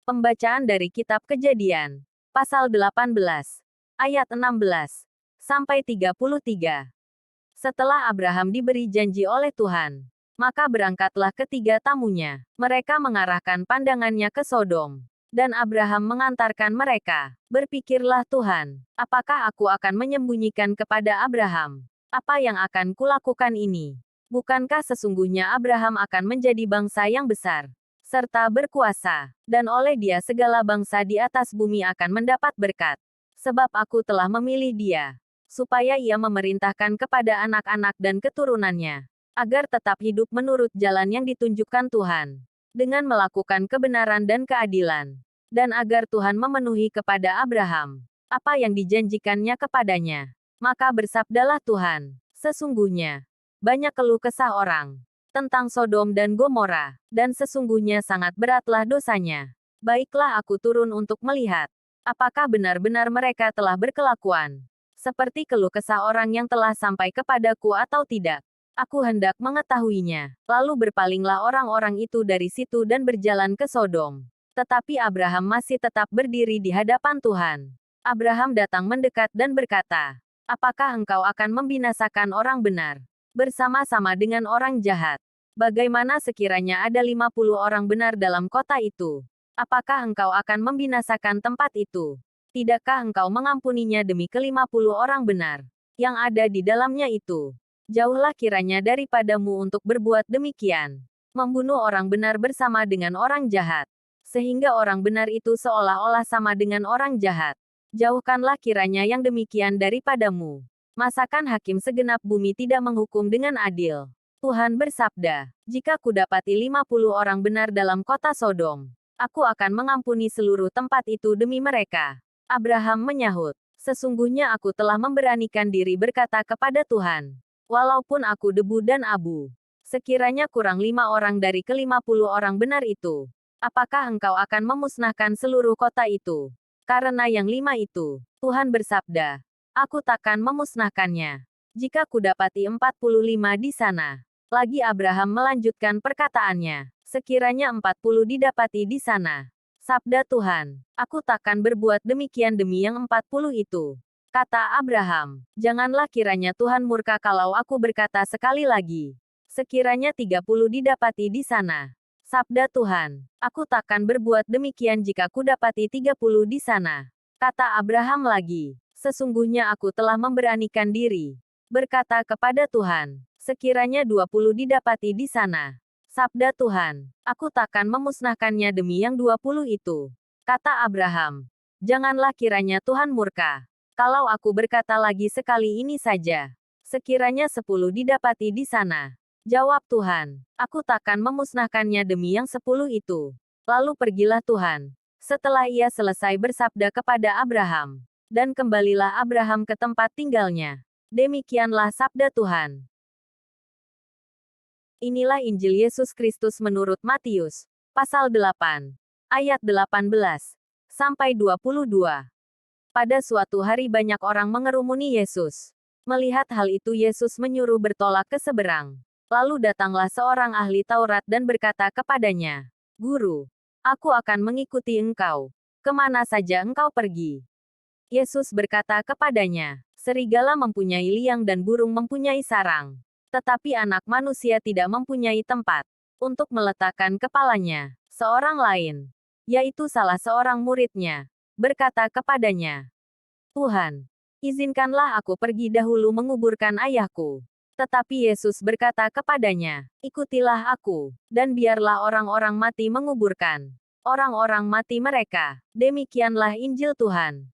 Pembacaan dari Kitab Kejadian. Pasal 18. Ayat 16. Sampai 33. Setelah Abraham diberi janji oleh Tuhan, maka berangkatlah ketiga tamunya. Mereka mengarahkan pandangannya ke Sodom. Dan Abraham mengantarkan mereka. Berpikirlah Tuhan, apakah aku akan menyembunyikan kepada Abraham apa yang akan kulakukan ini? Bukankah sesungguhnya Abraham akan menjadi bangsa yang besar, serta berkuasa, dan oleh dia segala bangsa di atas bumi akan mendapat berkat. Sebab aku telah memilih dia, supaya ia memerintahkan kepada anak-anak dan keturunannya, agar tetap hidup menurut jalan yang ditunjukkan Tuhan, dengan melakukan kebenaran dan keadilan, dan agar Tuhan memenuhi kepada Abraham apa yang dijanjikannya kepadanya. Maka bersabdalah Tuhan, sesungguhnya banyak keluh kesah orang tentang Sodom dan Gomora, dan sesungguhnya sangat beratlah dosanya. Baiklah aku turun untuk melihat, apakah benar-benar mereka telah berkelakuan seperti keluh kesah orang yang telah sampai kepadaku atau tidak. Aku hendak mengetahuinya. Lalu berpalinglah orang-orang itu dari situ dan berjalan ke Sodom. Tetapi Abraham masih tetap berdiri di hadapan Tuhan. Abraham datang mendekat dan berkata, apakah engkau akan membinasakan orang benar bersama-sama dengan orang jahat? Bagaimana sekiranya ada 50 orang benar dalam kota itu? Apakah engkau akan membinasakan tempat itu? Tidakkah engkau mengampuninya demi ke-50 orang benar yang ada di dalamnya itu? Jauhlah kiranya daripadamu untuk berbuat demikian, membunuh orang benar bersama dengan orang jahat, sehingga orang benar itu seolah-olah sama dengan orang jahat. Jauhkanlah kiranya yang demikian daripadamu. Masakan hakim segenap bumi tidak menghukum dengan adil? Tuhan bersabda, jika kudapati 50 orang benar dalam kota Sodom, aku akan mengampuni seluruh tempat itu demi mereka. Abraham menyahut, sesungguhnya aku telah memberanikan diri berkata kepada Tuhan, walaupun aku debu dan abu, sekiranya kurang 5 orang dari ke-50 orang benar itu, apakah engkau akan memusnahkan seluruh kota itu? Karena yang 5 itu, Tuhan bersabda, aku takkan memusnahkannya. Jika kudapati 45 di sana. Lagi Abraham melanjutkan perkataannya, sekiranya 40 didapati di sana. Sabda Tuhan, aku takkan berbuat demikian demi yang 40 itu. Kata Abraham, janganlah kiranya Tuhan murka kalau aku berkata sekali lagi. Sekiranya 30 didapati di sana. Sabda Tuhan, aku takkan berbuat demikian jika kudapati 30 di sana. Kata Abraham lagi, sesungguhnya aku telah memberanikan diri berkata kepada Tuhan, sekiranya 20 didapati di sana. Sabda Tuhan, aku takkan memusnahkannya demi yang 20 itu. Kata Abraham, janganlah kiranya Tuhan murka kalau aku berkata lagi sekali ini saja. Sekiranya 10 didapati di sana. Jawab Tuhan, aku takkan memusnahkannya demi yang 10 itu. Lalu pergilah Tuhan. Setelah ia selesai bersabda kepada Abraham, dan kembalilah Abraham ke tempat tinggalnya. Demikianlah sabda Tuhan. Inilah Injil Yesus Kristus menurut Matius, pasal 8, ayat 18, sampai 22. Pada suatu hari banyak orang mengerumuni Yesus. Melihat hal itu Yesus menyuruh bertolak ke seberang. Lalu datanglah seorang ahli Taurat dan berkata kepadanya, Guru, aku akan mengikuti engkau, kemana saja engkau pergi. Yesus berkata kepadanya, serigala mempunyai liang dan burung mempunyai sarang. Tetapi anak manusia tidak mempunyai tempat untuk meletakkan kepalanya. Seorang lain, yaitu salah seorang muridnya, berkata kepadanya, Tuhan, izinkanlah aku pergi dahulu menguburkan ayahku. Tetapi Yesus berkata kepadanya, ikutilah aku, dan biarlah orang-orang mati menguburkan orang-orang mati mereka. Demikianlah Injil Tuhan.